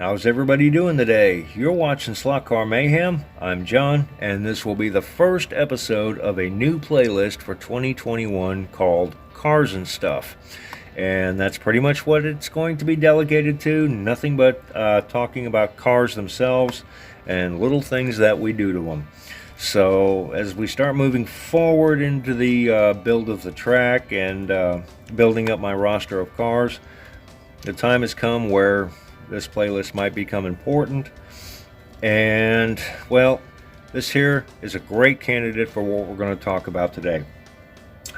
How's everybody doing today? You're watching Slot Car Mayhem. I'm John, and this will be the first episode of a new playlist for 2021 called Cars and Stuff. And that's pretty much what it's going to be delegated to. Nothing but talking about cars themselves and little things that we do to them. So as we start moving forward into the build of the track and building up my roster of cars, the time has come where this playlist might become important. And well, this here is a great candidate for what we're going to talk about today.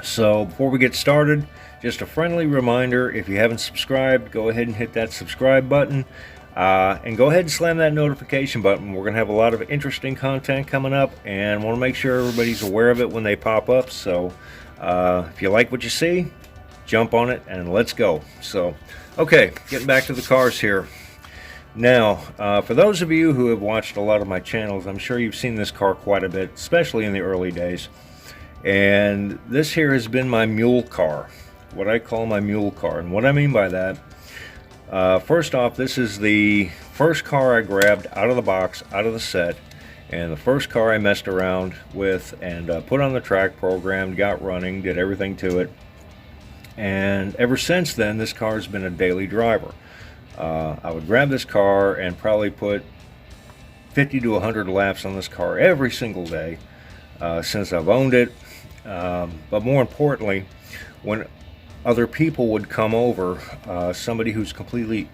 So before we get started, just a friendly reminder, if you haven't subscribed, go ahead and hit that subscribe button. And go ahead and slam that notification button. We're going to have a lot of interesting content coming up, and want to make sure everybody's aware of it when they pop up. So if you like what you see, jump on it and let's go. So okay, getting back to the cars here. Now, for those of you who have watched a lot of my channels, I'm sure you've seen this car quite a bit, especially in the early days. And this here has been my mule car, what I call my mule car. And what I mean by that, first off, this is the first car I grabbed out of the box, out of the set, and the first car I messed around with and put on the track, programmed, got running, did everything to it. And ever since then, this car has been a daily driver. I would grab this car and probably put 50 to 100 laps on this car every single day since I've owned it. But more importantly, when other people would come over, somebody who's completely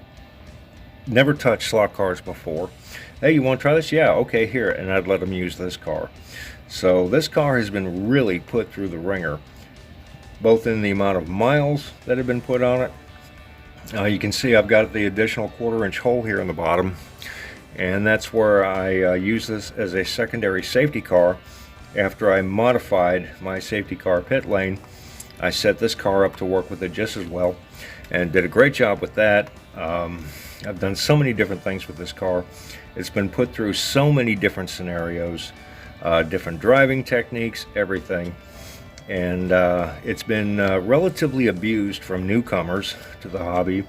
never touched slot cars before, hey, you want to try this? Yeah, okay, here. And I'd let them use this car. So this car has been really put through the ringer, both in the amount of miles that have been put on it. You can see I've got the additional 1/4-inch hole here in the bottom, and that's where I use this as a secondary safety car. After I modified my safety car pit lane, I set this car up to work with it just as well, and did a great job with that. I've done so many different things with this car. It's been put through so many different scenarios, different driving techniques, everything. And it's been relatively abused from newcomers to the hobby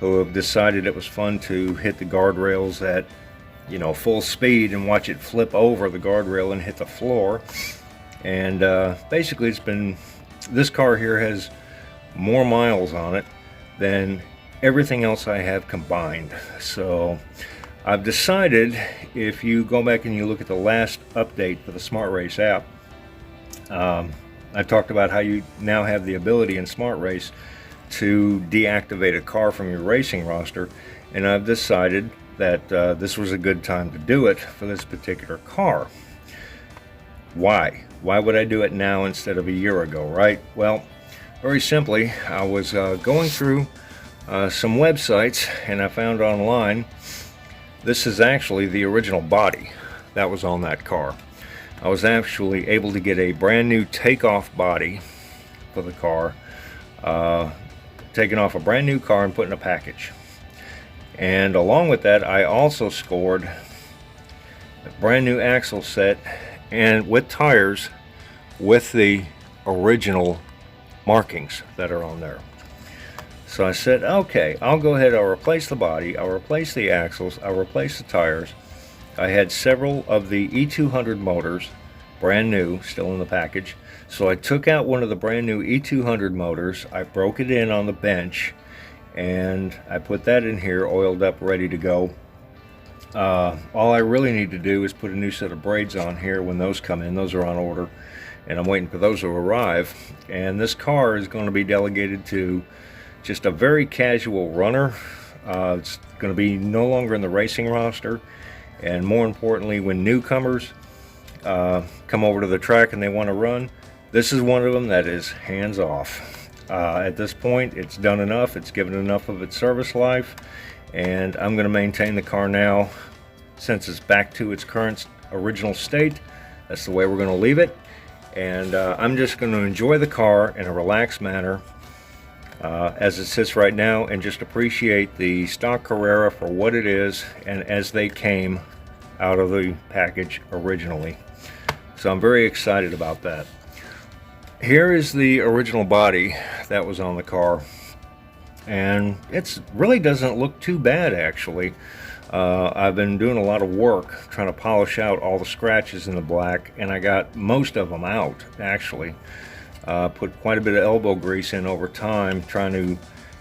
who have decided it was fun to hit the guardrails at, you know, full speed and watch it flip over the guardrail and hit the floor. And basically it's been, this car here has more miles on it than everything else I have combined. So I've decided, if you go back and you look at the last update for the Smart Race app, I talked about how you now have the ability in Smart Race to deactivate a car from your racing roster, and I've decided that this was a good time to do it for this particular car. Why? Why would I do it now instead of a year ago, right? Well, very simply, I was going through some websites, and I found online this is actually the original body that was on that car. I was actually able to get a brand new takeoff body for the car, taking off a brand new car and put in a package. And along with that, I also scored a brand new axle set and with tires with the original markings that are on there. So I said, okay, I'll go ahead, I'll replace the body, I'll replace the axles, I'll replace the tires. I had several of the E200 motors, brand new, still in the package. So I took out one of the brand new E200 motors, I broke it in on the bench, and I put that in here, oiled up, ready to go. All I really need to do is put a new set of braids on here when those come in. Those are on order, and I'm waiting for those to arrive. And this car is going to be delegated to just a very casual runner. It's going to be no longer in the racing roster. And more importantly, when newcomers come over to the track and they want to run, this is one of them that is hands off. At this point, it's done enough. It's given enough of its service life, and I'm going to maintain the car now since it's back to its current original state. That's the way we're going to leave it, and I'm just going to enjoy the car in a relaxed manner as it sits right now, and just appreciate the stock Carrera for what it is and as they came out of the package originally. So I'm very excited about that. Here is the original body that was on the car. and it really doesn't look too bad actually. I've been doing a lot of work trying to polish out all the scratches in the black, and I got most of them out actually. Put quite a bit of elbow grease in over time trying to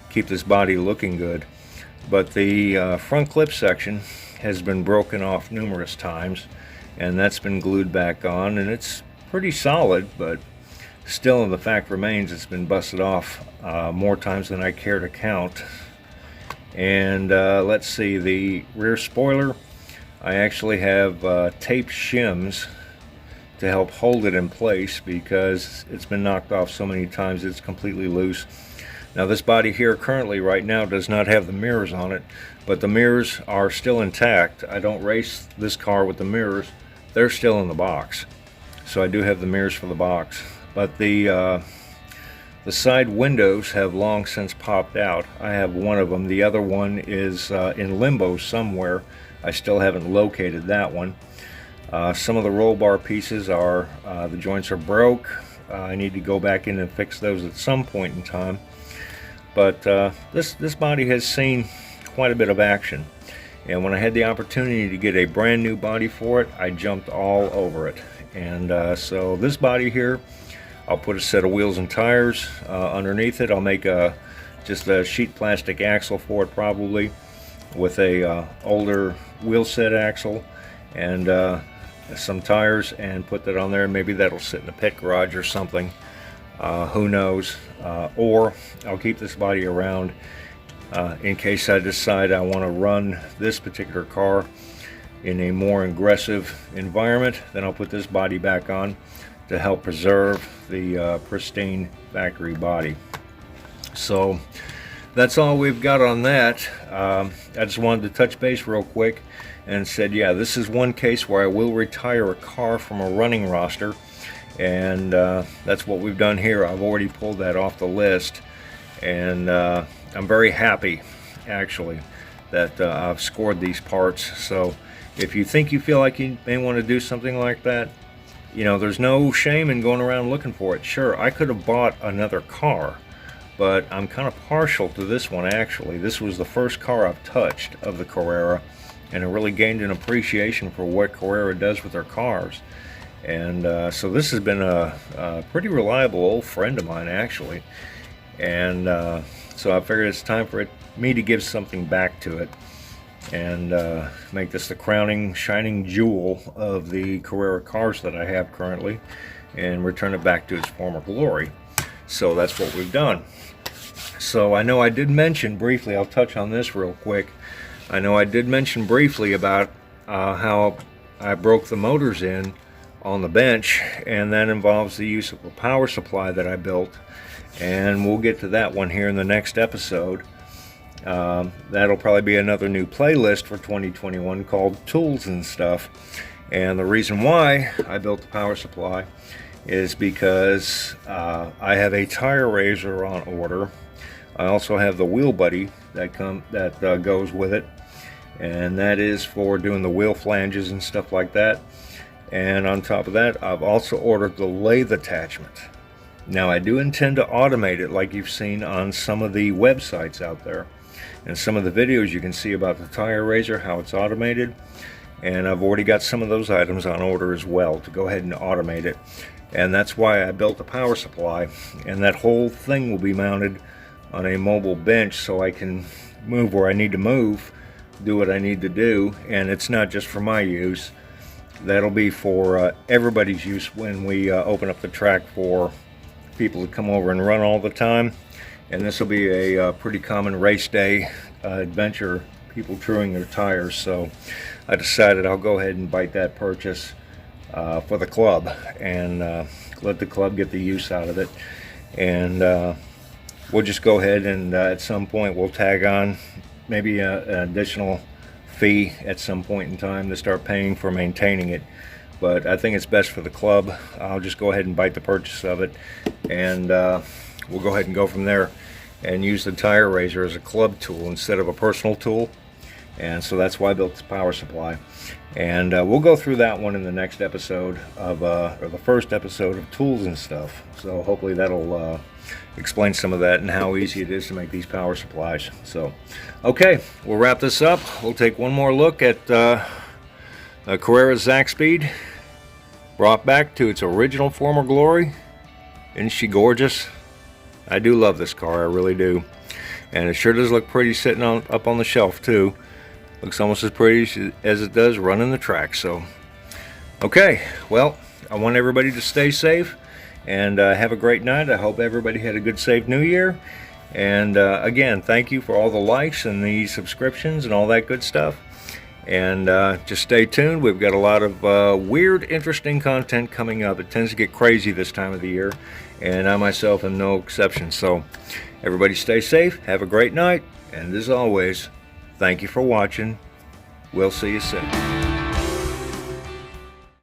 keep this body looking good, but the front clip section has been broken off numerous times, and that's been glued back on, and it's pretty solid, but still the fact remains it's been busted off more times than I care to count. And let's see, the rear spoiler, I actually have taped shims to help hold it in place because it's been knocked off so many times it's completely loose. Now this body here currently right now does not have the mirrors on it, but the mirrors are still intact. I don't race this car with the mirrors, they're still in the box. So I do have the mirrors for the box, but the side windows have long since popped out. I have one of them. The other one is in limbo somewhere. I still haven't located that one. Some of the roll bar pieces are, the joints are broke. I need to go back in and fix those at some point in time. But this body has seen quite a bit of action. And when I had the opportunity to get a brand new body for it, I jumped all over it. And so this body here, I'll put a set of wheels and tires underneath it. I'll make just a sheet plastic axle for it probably, with a older wheel set axle and some tires, and put that on there. Maybe that'll sit in the pit garage or something. Who knows? Or I'll keep this body around in case I decide I want to run this particular car in a more aggressive environment. Then I'll put this body back on to help preserve the pristine factory body. So that's all we've got on that. I just wanted to touch base real quick and said, yeah, this is one case where I will retire a car from a running roster, and that's what we've done here. I've already pulled that off the list, and I'm very happy actually that I've scored these parts. So if you think you feel like you may want to do something like that, you know, there's no shame in going around looking for it. Sure, I could have bought another car, but I'm kind of partial to this one actually. This was the first car I've touched of the Carrera, and I really gained an appreciation for what Carrera does with their cars. And so this has been a pretty reliable old friend of mine actually. And so I figured it's time for me to give something back to it, and make this the crowning shining jewel of the Carrera cars that I have currently, and return it back to its former glory. So that's what we've done. So I know I did mention briefly, I'll touch on this real quick. I know I did mention briefly about how I broke the motors in on the bench, and that involves the use of a power supply that I built, and we'll get to that one here in the next episode. That'll probably be another new playlist for 2021 called Tools and Stuff. And the reason why I built the power supply is because I have a tire raiser on order. I also have the wheel buddy that goes with it, and that is for doing the wheel flanges and stuff like that. And on top of that, I've also ordered the lathe attachment. Now I do intend to automate it like you've seen on some of the websites out there. And some of the videos you can see about the tire raiser, how it's automated. And I've already got some of those items on order as well to go ahead and automate it. And that's why I built the power supply. And that whole thing will be mounted on a mobile bench so I can move where I need to move, do what I need to do. And it's not just for my use. That'll be for everybody's use when we open up the track for people to come over and run all the time. And this will be a pretty common race day adventure, people truing their tires. So I decided I'll go ahead and bite that purchase for the club, and let the club get the use out of it. And we'll just go ahead and at some point we'll tag on maybe an additional fee at some point in time to start paying for maintaining it. But I think it's best for the club. I'll just go ahead and bite the purchase of it, and we'll go ahead and go from there and use the tire raiser as a club tool instead of a personal tool. and so that's why I built this power supply. And we'll go through that one in the next episode of, or the first episode of Tools and Stuff. So hopefully that'll explain some of that and how easy it is to make these power supplies. So, okay, we'll wrap this up. We'll take one more look at Carrera Zakspeed, brought back to its original former glory. Isn't she gorgeous? I do love this car, I really do. And it sure does look pretty sitting up on the shelf too. Looks almost as pretty as it does running the track. So, okay, well, I want everybody to stay safe and have a great night. I hope everybody had a good, safe New Year. And again, thank you for all the likes and the subscriptions and all that good stuff. And just stay tuned. We've got a lot of weird, interesting content coming up. It tends to get crazy this time of the year, and I myself am no exception. So everybody stay safe, have a great night, and as always, thank you for watching. We'll see you soon.